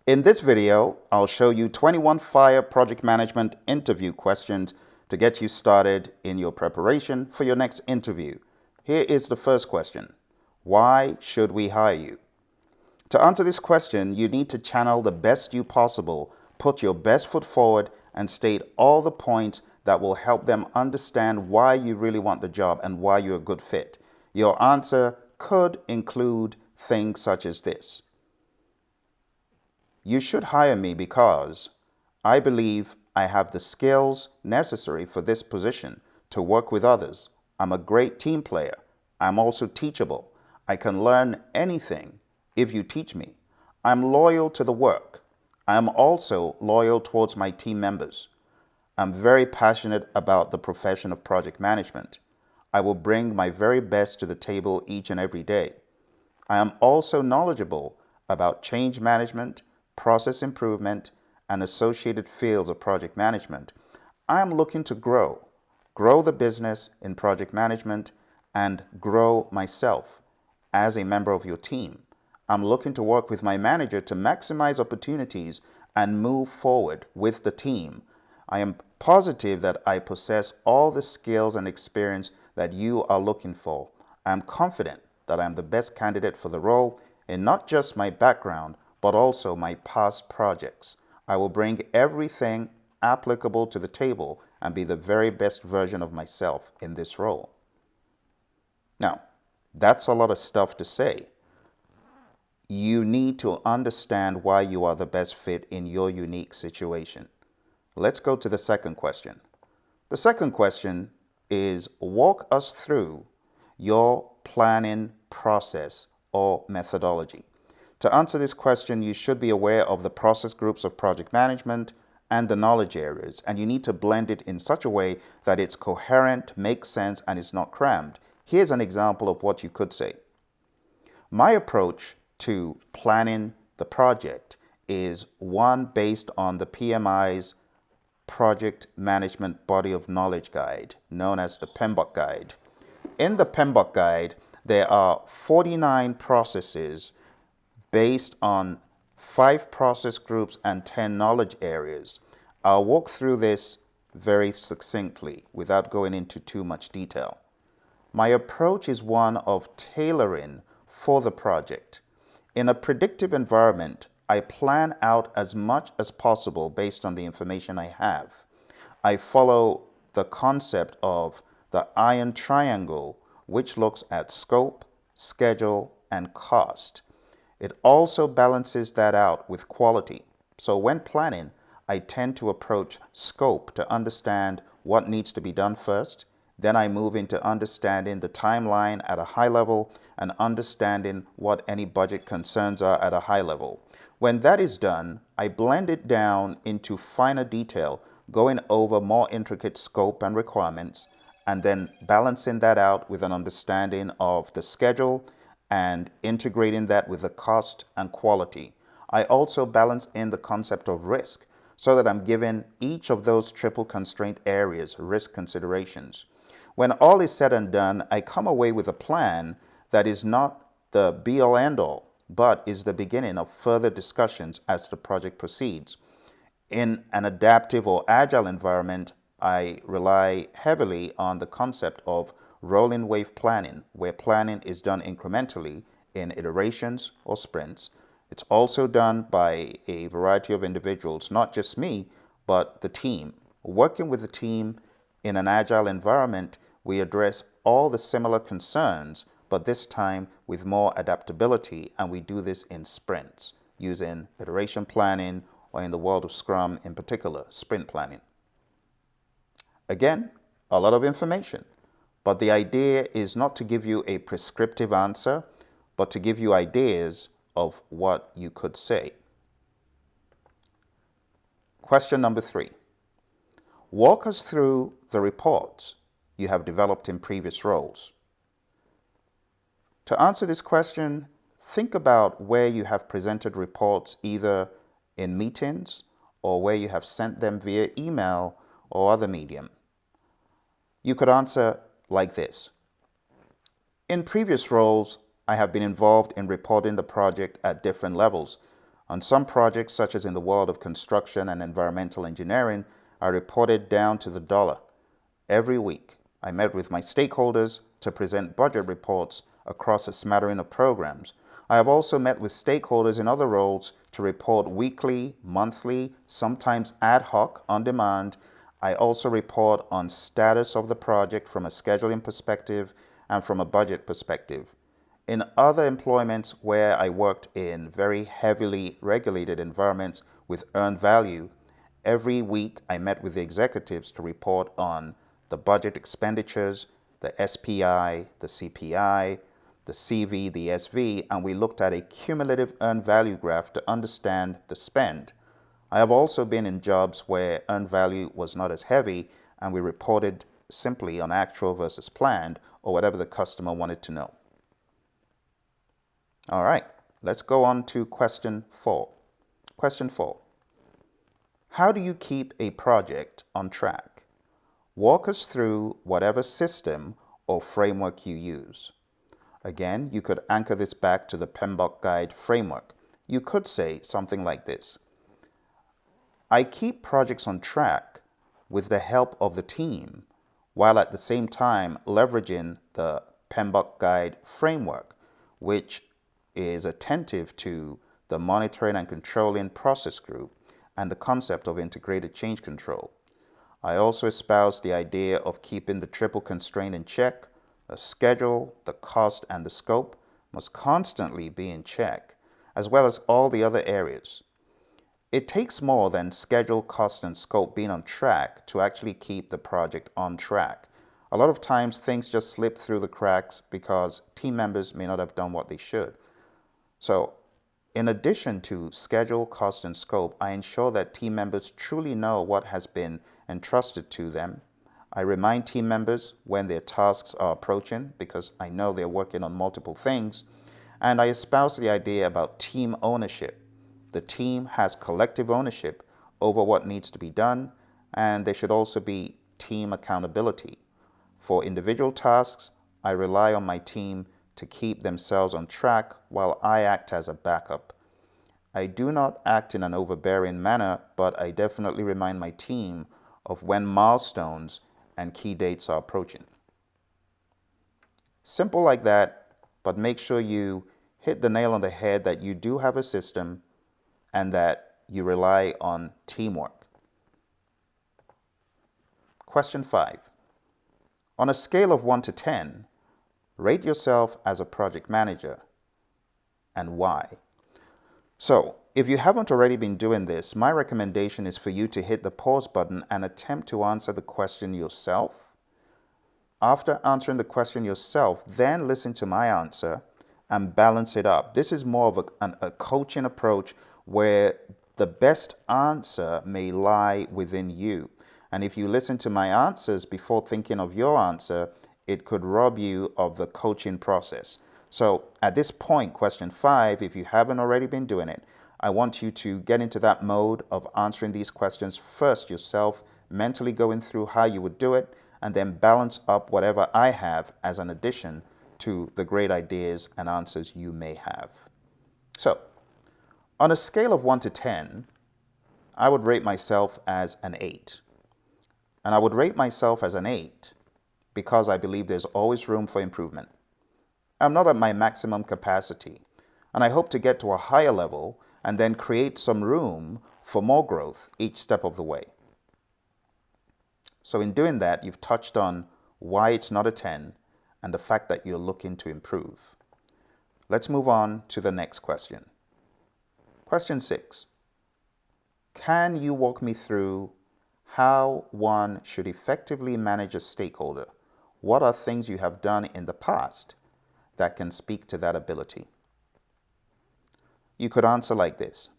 In this video, I'll show you 21 fire project management interview questions to get you started in your preparation for your next interview. Here is the first question. Why should we hire you? To answer this question, you need to channel the best you possible, put your best foot forward, and state all the points that will help them understand why you really want the job and why you're a good fit. Your answer could include things such as this. You should hire me because I believe I have the skills necessary for this position to work with others. I'm a great team player. I'm also teachable. I can learn anything if you teach me. I'm loyal to the work. I am also loyal towards my team members. I'm very passionate about the profession of project management. I will bring my very best to the table each and every day. I am also knowledgeable about change management, process improvement, and associated fields of project management. I am looking to grow the business in project management, and grow myself as a member of your team. I'm looking to work with my manager to maximize opportunities and move forward with the team. I am positive that I possess all the skills and experience that you are looking for. I am confident that I am the best candidate for the role in not just my background, but also my past projects. I will bring everything applicable to the table and be the very best version of myself in this role. Now, that's a lot of stuff to say. You need to understand why you are the best fit in your unique situation. Let's go to the second question. The second question is, walk us through your planning process or methodology. To answer this question, you should be aware of the process groups of project management and the knowledge areas, and you need to blend it in such a way that it's coherent, makes sense, and is not crammed. Here's an example of what you could say. My approach to planning the project is one based on the PMI's Project Management Body of Knowledge Guide, known as the PMBOK Guide. In the PMBOK Guide, there are 49 processes based on 5 process groups and 10 knowledge areas. I'll walk through this very succinctly without going into too much detail. My approach is one of tailoring for the project. In a predictive environment, I plan out as much as possible based on the information I have. I follow the concept of the iron triangle, which looks at scope, schedule, and cost. It also balances that out with quality. So when planning, I tend to approach scope to understand what needs to be done first. Then I move into understanding the timeline at a high level and understanding what any budget concerns are at a high level. When that is done, I blend it down into finer detail, going over more intricate scope and requirements, and then balancing that out with an understanding of the schedule and integrating that with the cost and quality. I also balance in the concept of risk so that I'm giving each of those triple constraint areas risk considerations. When all is said and done, I come away with a plan that is not the be-all end-all, but is the beginning of further discussions as the project proceeds. In an adaptive or agile environment, I rely heavily on the concept of rolling wave planning, where planning is done incrementally in iterations or sprints. It's also done by a variety of individuals, not just me, but the team. Working with the team in an agile environment, we address all the similar concerns, but this time with more adaptability, and we do this in sprints using iteration planning, or in the world of Scrum in particular, sprint planning. Again, a lot of information, but the idea is not to give you a prescriptive answer, but to give you ideas of what you could say. Question number 3. Walk us through the reports you have developed in previous roles. To answer this question, think about where you have presented reports either in meetings or where you have sent them via email or other medium. You could answer like this. In previous roles, I have been involved in reporting the project at different levels, On some projects, such as in the world of construction and environmental engineering, I reported down to the dollar. Every week, I met with my stakeholders to present budget reports across a smattering of programs. I have also met with stakeholders in other roles to report weekly, monthly, sometimes ad hoc, on demand. I also report on status of the project from a scheduling perspective and from a budget perspective. In other employments where I worked in very heavily regulated environments with earned value, every week I met with the executives to report on the budget expenditures, the SPI, the CPI, the CV, the SV, and we looked at a cumulative earned value graph to understand the spend. I have also been in jobs where earned value was not as heavy and we reported simply on actual versus planned or whatever the customer wanted to know. All right, let's go on to question 4. Question 4. How do you keep a project on track? Walk us through whatever system or framework you use. Again, you could anchor this back to the PMBOK guide framework. You could say something like this. I keep projects on track with the help of the team, while at the same time leveraging the PMBOK guide framework, which is attentive to the monitoring and controlling process group and the concept of integrated change control. I also espouse the idea of keeping the triple constraint in check. The schedule, the cost, and the scope must constantly be in check, as well as all the other areas. It takes more than schedule, cost, and scope being on track to actually keep the project on track. A lot of times things just slip through the cracks because team members may not have done what they should. So, in addition to schedule, cost, and scope, I ensure that team members truly know what has been entrusted to them. I remind team members when their tasks are approaching because I know they're working on multiple things. And I espouse the idea about team ownership. The team has collective ownership over what needs to be done, and there should also be team accountability. For individual tasks, I rely on my team to keep themselves on track while I act as a backup. I do not act in an overbearing manner, but I definitely remind my team of when milestones and key dates are approaching. Simple like that, but make sure you hit the nail on the head that you do have a system and that you rely on teamwork. Question 5. On a scale of 1 to 10, rate yourself as a project manager and why. So, if you haven't already been doing this, my recommendation is for you to hit the pause button and attempt to answer the question yourself. After answering the question yourself, then listen to my answer and balance it up. This is more of a coaching approach where the best answer may lie within you. And if you listen to my answers before thinking of your answer, it could rob you of the coaching process. So at this point, question 5, if you haven't already been doing it, I want you to get into that mode of answering these questions first yourself, mentally going through how you would do it, and then balance up whatever I have as an addition to the great ideas and answers you may have. So, on a scale of 1 to 10, I would rate myself as an 8. And I would rate myself as an 8 because I believe there's always room for improvement. I'm not at my maximum capacity, and I hope to get to a higher level and then create some room for more growth each step of the way. So in doing that, you've touched on why it's not a 10 and the fact that you're looking to improve. Let's move on to the next question. Question 6. Can you walk me through how one should effectively manage a stakeholder? What are things you have done in the past that can speak to that ability? You could answer like this.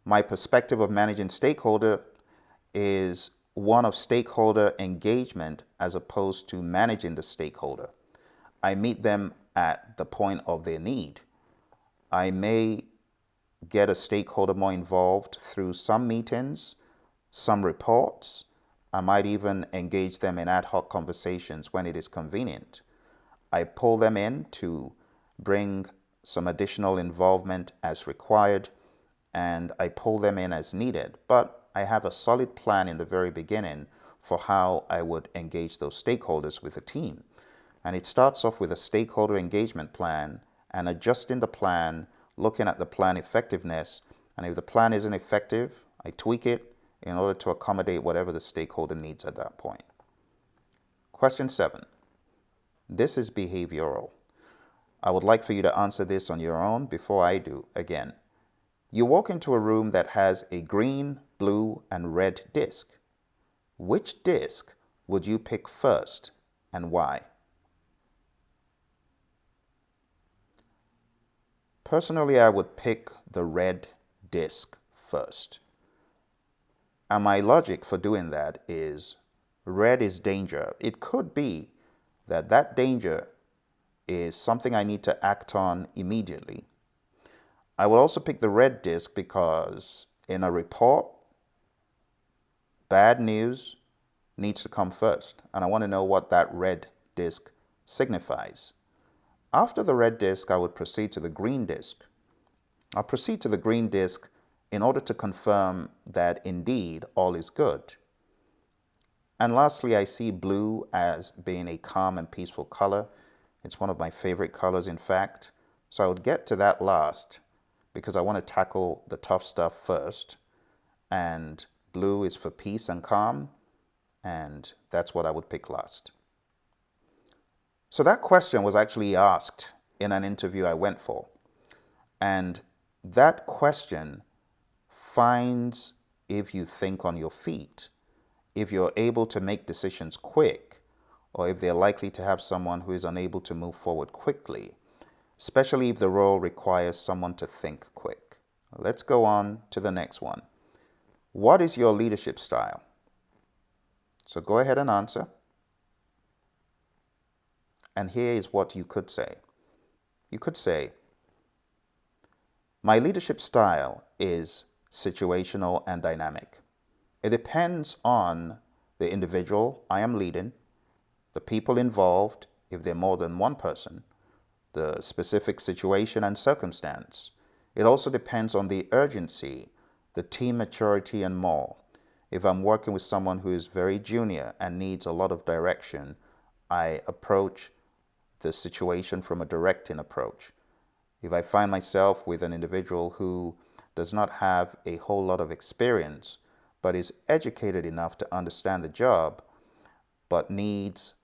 My perspective of managing stakeholder is one of stakeholder engagement as opposed to managing the stakeholder. I meet them at the point of their need. I may get a stakeholder more involved through some meetings, some reports. I might even engage them in ad hoc conversations when it is convenient. I pull them in to bring some additional involvement as required, and I pull them in as needed. But I have a solid plan in the very beginning for how I would engage those stakeholders with the team. And it starts off with a stakeholder engagement plan and adjusting the plan, looking at the plan effectiveness. And if the plan isn't effective, I tweak it in order to accommodate whatever the stakeholder needs at that point. Question 7. This is behavioral. I would like for you to answer this on your own before I do again. You walk into a room that has a green, blue, and red disc. Which disc would you pick first and why? Personally, I would pick the red disc first. And my logic for doing that is red is danger. It could be that that danger is something I need to act on immediately. I will also pick the red disc because in a report, bad news needs to come first, and I want to know what that red disc signifies. After the red disc, I would proceed to the green disc. I'll proceed to the green disc in order to confirm that indeed all is good. And lastly, I see blue as being a calm and peaceful color. It's one of my favorite colors, in fact. So I would get to that last because I want to tackle the tough stuff first. And blue is for peace and calm, and that's what I would pick last. So that question was actually asked in an interview I went for. And that question finds if you think on your feet, if you're able to make decisions quick, or if they're likely to have someone who is unable to move forward quickly, especially if the role requires someone to think quick. Let's go on to the next one. What is your leadership style? So go ahead and answer. And here is what you could say. You could say, my leadership style is situational and dynamic. It depends on the individual I am leading, the people involved, if they're more than one person, the specific situation and circumstance. It also depends on the urgency, the team maturity, and more. If I'm working with someone who is very junior and needs a lot of direction, I approach the situation from a directing approach. If I find myself with an individual who does not have a whole lot of experience, but is educated enough to understand the job, but needs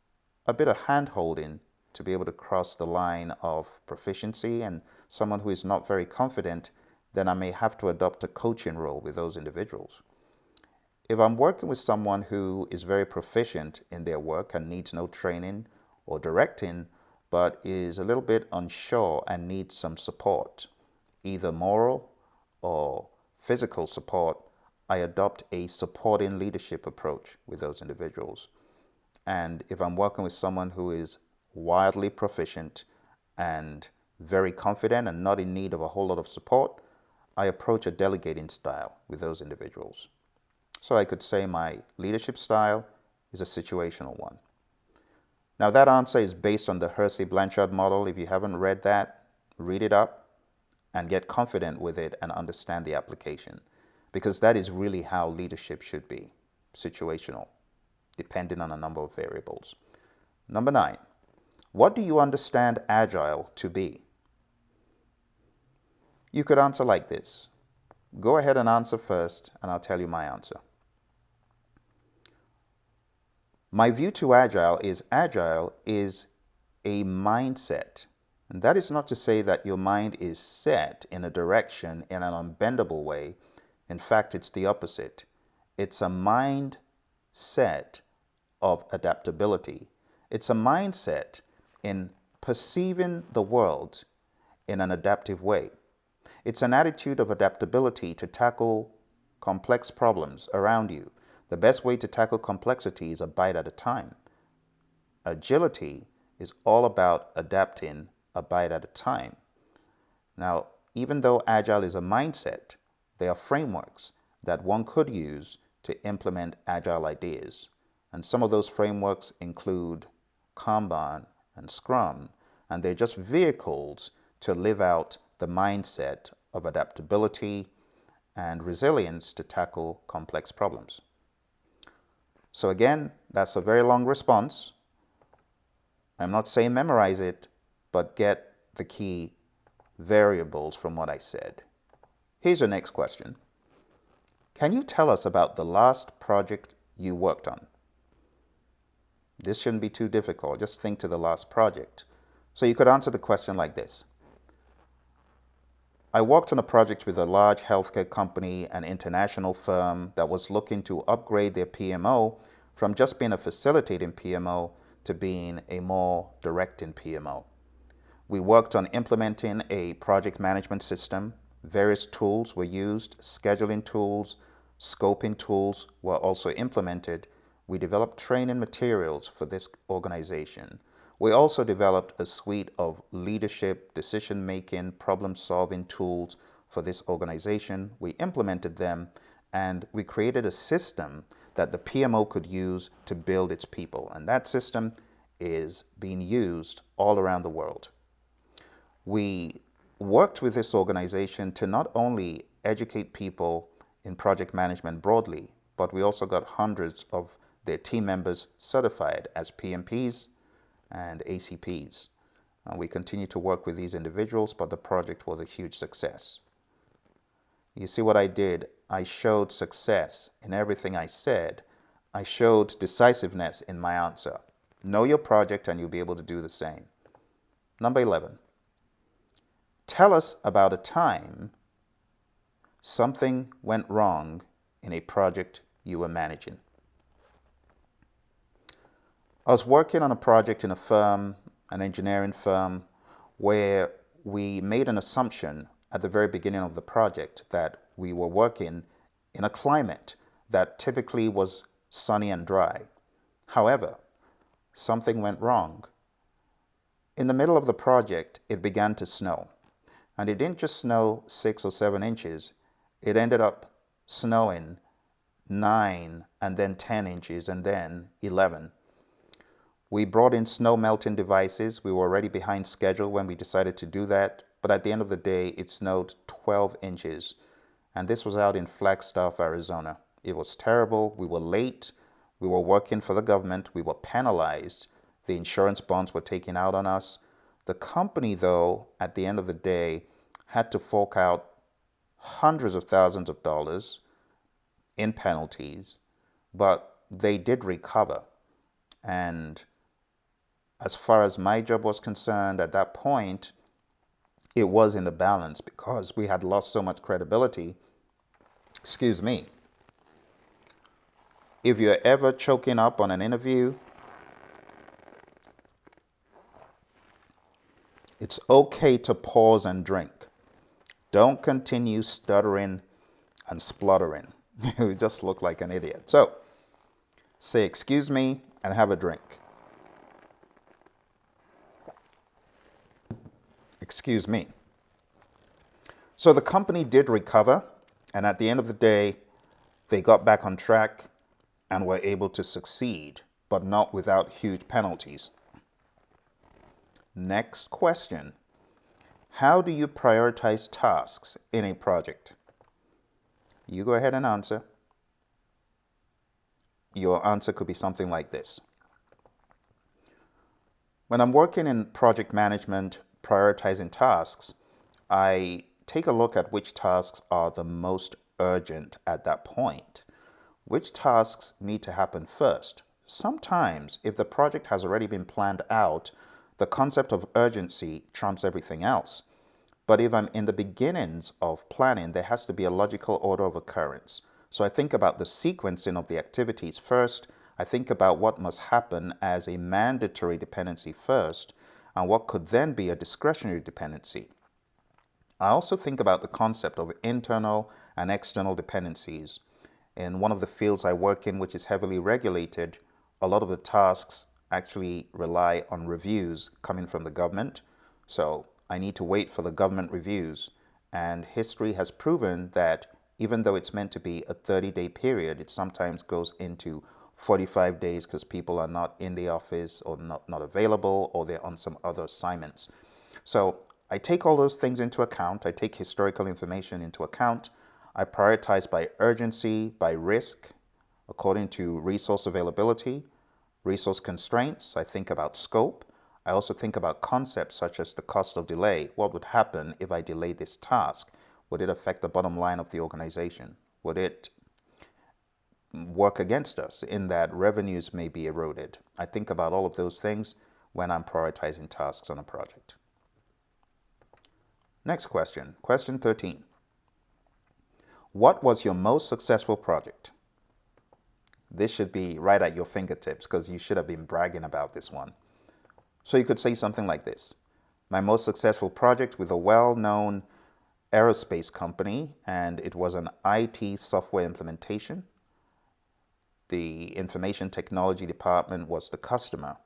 a bit of hand-holding to be able to cross the line of proficiency, and someone who is not very confident, then I may have to adopt a coaching role with those individuals. If I'm working with someone who is very proficient in their work and needs no training or directing, but is a little bit unsure and needs some support, either moral or physical support, I adopt a supporting leadership approach with those individuals. And if I'm working with someone who is wildly proficient and very confident and not in need of a whole lot of support, I approach a delegating style with those individuals. So I could say my leadership style is a situational one. Now that answer is based on the Hersey-Blanchard model. If you haven't read that, read it up and get confident with it and understand the application, because that is really how leadership should be, situational, depending on a number of variables. Number 9, what do you understand Agile to be? You could answer like this. Go ahead and answer first, and I'll tell you my answer. My view to Agile is a mindset. And that is not to say that your mind is set in a direction in an unbendable way. In fact, it's the opposite. It's a mindset of adaptability. It's a mindset in perceiving the world in an adaptive way. It's an attitude of adaptability to tackle complex problems around you. The best way to tackle complexity is a bite at a time. Agility is all about adapting a bite at a time. Now, even though Agile is a mindset, there are frameworks that one could use to implement Agile ideas. And some of those frameworks include Kanban and Scrum, and they're just vehicles to live out the mindset of adaptability and resilience to tackle complex problems. So again, that's a very long response. I'm not saying memorize it, but get the key variables from what I said. Here's your next question. Can you tell us about the last project you worked on? This shouldn't be too difficult. Just think to the last project. So you could answer the question like this. I worked on a project with a large healthcare company, an international firm that was looking to upgrade their PMO from just being a facilitating PMO to being a more directing PMO. We worked on implementing a project management system. Various tools were used, scheduling tools, scoping tools were also implemented. We developed training materials for this organization. We also developed a suite of leadership, decision-making, problem-solving tools for this organization. We implemented them, and we created a system that the PMO could use to build its people. And that system is being used all around the world. We worked with this organization to not only educate people in project management broadly, but we also got hundreds of their team members certified as PMPs and ACPs. We continue to work with these individuals, but the project was a huge success. You see what I did? I showed success in everything I said. I showed decisiveness in my answer. Know your project and you'll be able to do the same. Number 11. Tell us about a time something went wrong in a project you were managing. I was working on a project in a firm, an engineering firm, where we made an assumption at the very beginning of the project that we were working in a climate that typically was sunny and dry. However, something went wrong. In the middle of the project, it began to snow. And it didn't just snow 6 or 7 inches. It ended up snowing 9 and then 10 inches and then 11. We brought in snow melting devices. We were already behind schedule when we decided to do that. But at the end of the day, it snowed 12 inches. And this was out in Flagstaff, Arizona. It was terrible. We were late. We were working for the government. We were penalized. The insurance bonds were taken out on us. The company, though, at the end of the day, had to fork out hundreds of thousands of dollars in penalties, but they did recover. And as far as my job was concerned, at that point, it was in the balance because we had lost so much credibility. Excuse me. If you're ever choking up on an interview, it's okay to pause and drink. Don't continue stuttering and spluttering. You just look like an idiot. So, say excuse me and have a drink. Excuse me. So the company did recover, and at the end of the day, they got back on track and were able to succeed, but not without huge penalties. Next question. How do you prioritize tasks in a project? You go ahead and answer. Your answer could be something like this. When I'm working in project management, prioritizing tasks, I take a look at which tasks are the most urgent at that point. Which tasks need to happen first? Sometimes, if the project has already been planned out, the concept of urgency trumps everything else. But if I'm in the beginnings of planning, there has to be a logical order of occurrence. So I think about the sequencing of the activities first. I think about what must happen as a mandatory dependency first, and what could then be a discretionary dependency. I also think about the concept of internal and external dependencies. In one of the fields I work in, which is heavily regulated, a lot of the tasks actually rely on reviews coming from the government. So I need to wait for the government reviews. And history has proven that even though it's meant to be a 30-day period, it sometimes goes into 45 days because people are not in the office or not available, or they're on some other assignments. So I take all those things into account. I take historical information into account. I prioritize by urgency, by risk, according to resource availability, resource constraints. I think about scope. I also think about concepts such as the cost of delay. What would happen if I delay this task? Would it affect the bottom line of the organization? Would it work against us in that revenues may be eroded? I think about all of those things when I'm prioritizing tasks on a project. Next question, question 13. What was your most successful project? This should be right at your fingertips because you should have been bragging about this one. So you could say something like this. My most successful project with a well-known aerospace company, and it was an IT software implementation. The information technology department was the customer,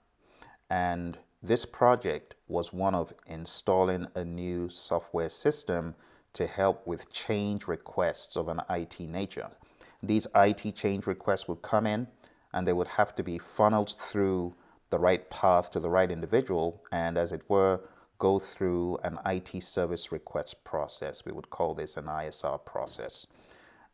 and this project was one of installing a new software system to help with change requests of an IT nature. These IT change requests would come in and they would have to be funneled through the right path to the right individual and, as it were, go through an IT service request process. We would call this an ISR process.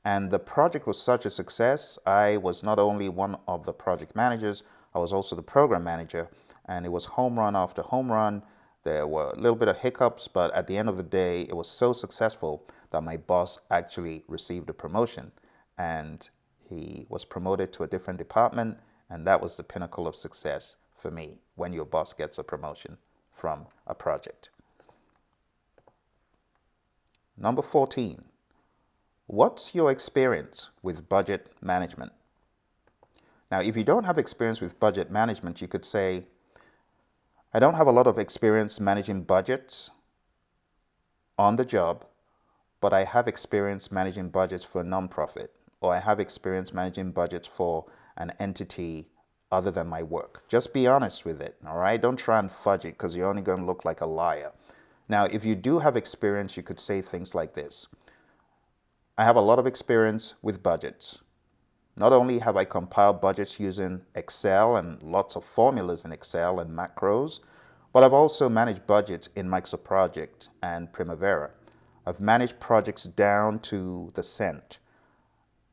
And the project was such a success. I was not only one of the project managers, I was also the program manager, and it was home run after home run. There were a little bit of hiccups, but at the end of the day, it was so successful that my boss actually received a promotion, and he was promoted to a different department, and that was the pinnacle of success for me, when your boss gets a promotion from a project. Number 14. What's your experience with budget management? Now, if you don't have experience with budget management, you could say, I don't have a lot of experience managing budgets on the job, but I have experience managing budgets for a nonprofit, or I have experience managing budgets for an entity other than my work. Just be honest with it, all right? Don't try and fudge it because you're only going to look like a liar. Now, if you do have experience, you could say things like this. I have a lot of experience with budgets. Not only have I compiled budgets using Excel and lots of formulas in Excel and macros, but I've also managed budgets in Microsoft Project and Primavera. I've managed projects down to the cent.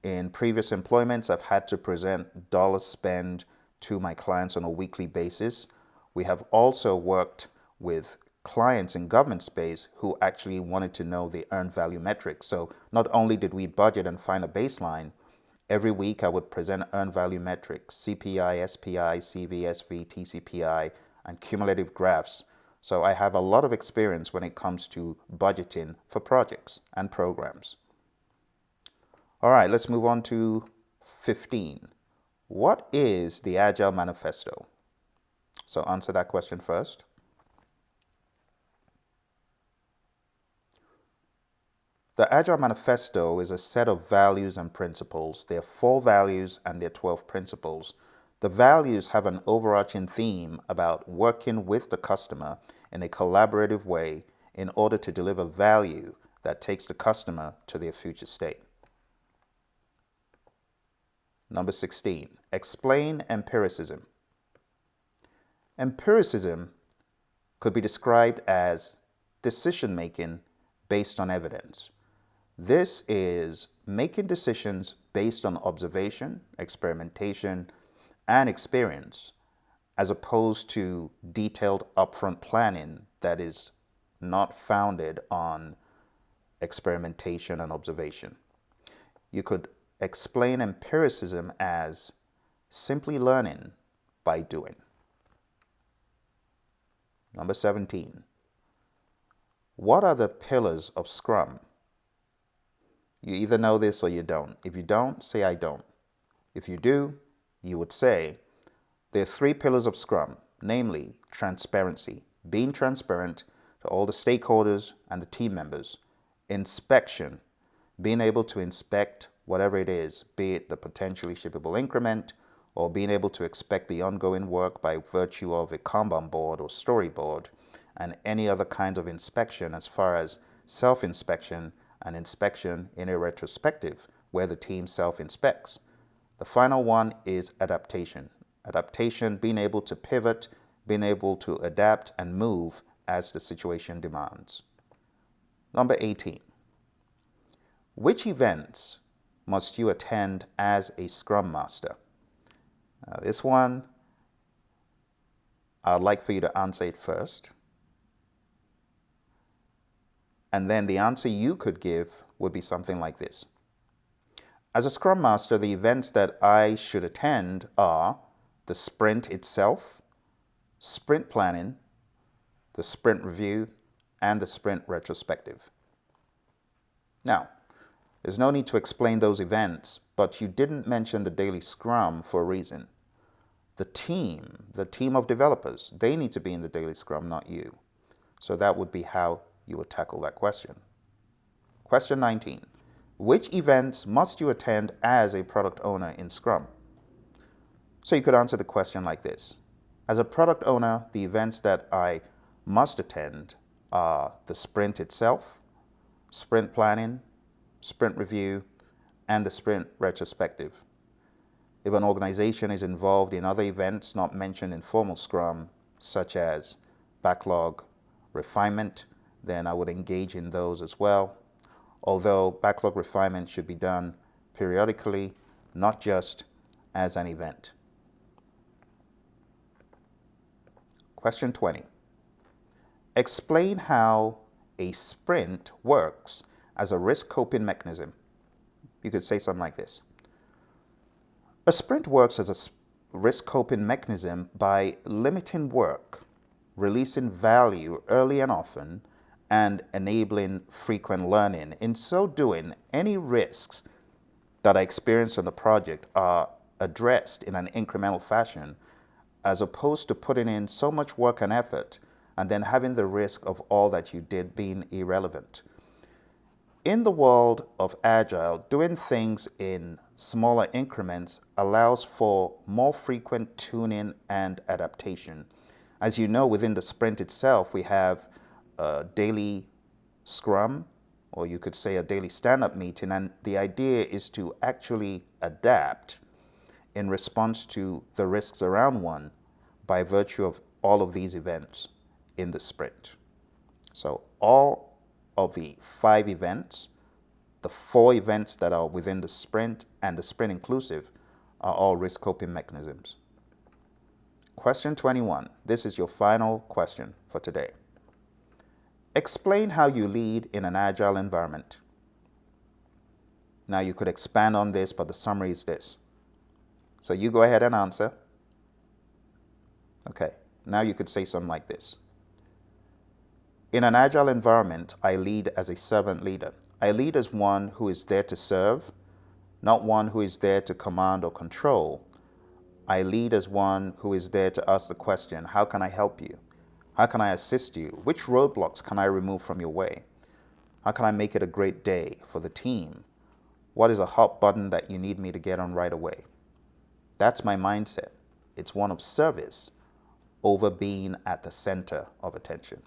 In previous employments, I've had to present dollar spend to my clients on a weekly basis. We have also worked with clients in government space who actually wanted to know the earned value metrics. So not only did we budget and find a baseline, every week I would present earned value metrics, CPI, SPI, CV, SV, TCPI, and cumulative graphs. So I have a lot of experience when it comes to budgeting for projects and programs. All right, let's move on to 15. What is the Agile Manifesto? So answer that question first. The Agile Manifesto is a set of values and principles. There are 4 values and there are 12 principles. The values have an overarching theme about working with the customer in a collaborative way in order to deliver value that takes the customer to their future state. Number 16, explain empiricism. Empiricism could be described as decision-making based on evidence. This is making decisions based on observation, experimentation, and experience, as opposed to detailed upfront planning that is not founded on experimentation and observation. You could explain empiricism as simply learning by doing. Number 17. What are the pillars of Scrum? You either know this or you don't. If you don't, say I don't. If you do, you would say there are 3 pillars of Scrum, namely transparency, being transparent to all the stakeholders and the team members, inspection, being able to inspect whatever it is, be it the potentially shippable increment or being able to expect the ongoing work by virtue of a Kanban board or storyboard, and any other kind of inspection as far as self-inspection and inspection in a retrospective where the team self-inspects. The final one is adaptation. Adaptation, being able to pivot, being able to adapt and move as the situation demands. Number 18. Which events must you attend as a Scrum Master? This one, I'd like for you to answer it first. And then the answer you could give would be something like this. As a Scrum Master, the events that I should attend are the sprint itself, sprint planning, the sprint review, and the sprint retrospective. Now, there's no need to explain those events, but you didn't mention the daily Scrum for a reason. The team of developers, they need to be in the daily Scrum, not you. So that would be how you would tackle that question. Question 19. Which events must you attend as a product owner in Scrum? So you could answer the question like this. As a product owner, the events that I must attend are the sprint itself, sprint planning, sprint review, and the sprint retrospective. If an organization is involved in other events not mentioned in formal Scrum, such as backlog refinement, then I would engage in those as well. Although backlog refinement should be done periodically, not just as an event. Question 20. Explain how a sprint works as a risk coping mechanism. You could say something like this. A sprint works as a risk coping mechanism by limiting work, releasing value early and often, and enabling frequent learning. In so doing, any risks that I experience on the project are addressed in an incremental fashion, as opposed to putting in so much work and effort and then having the risk of all that you did being irrelevant. In the world of Agile, doing things in smaller increments allows for more frequent tuning and adaptation. As you know, within the sprint itself, we have a daily Scrum, or you could say a daily stand-up meeting, and the idea is to actually adapt in response to the risks around one by virtue of all of these events in the sprint. So all of the 5 events, the 4 events that are within the sprint and the sprint inclusive, are all risk coping mechanisms. Question 21. This is your final question for today. Explain how you lead in an Agile environment. Now you could expand on this, but the summary is this. So you go ahead and answer. Okay, now you could say something like this. In an Agile environment, I lead as a servant leader. I lead as one who is there to serve, not one who is there to command or control. I lead as one who is there to ask the question, how can I help you? How can I assist you? Which roadblocks can I remove from your way? How can I make it a great day for the team? What is a hot button that you need me to get on right away? That's my mindset. It's one of service over being at the center of attention.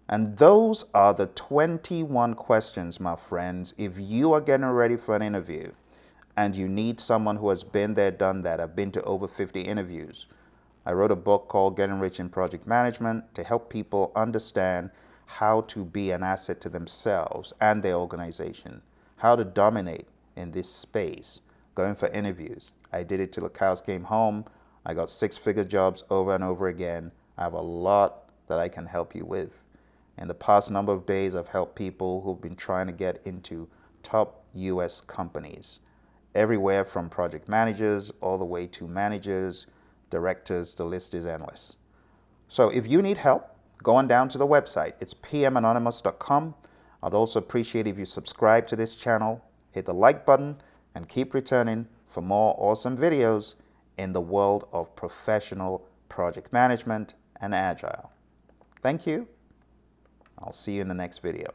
And those are the 21 questions, my friends. If you are getting ready for an interview and you need someone who has been there, done that, I've been to over 50 interviews. I wrote a book called Getting Rich in Project Management to help people understand how to be an asset to themselves and their organization, how to dominate in this space, going for interviews. I did it till the cows came home. I got 6-figure jobs over and over again. I have a lot that I can help you with. In the past number of days, I've helped people who've been trying to get into top US companies, everywhere from project managers all the way to managers, directors. The list is endless. So if you need help, go on down to the website. It's pmanonymous.com. I'd also appreciate if you subscribe to this channel, hit the like button, and keep returning for more awesome videos in the world of professional project management and Agile. Thank you. I'll see you in the next video.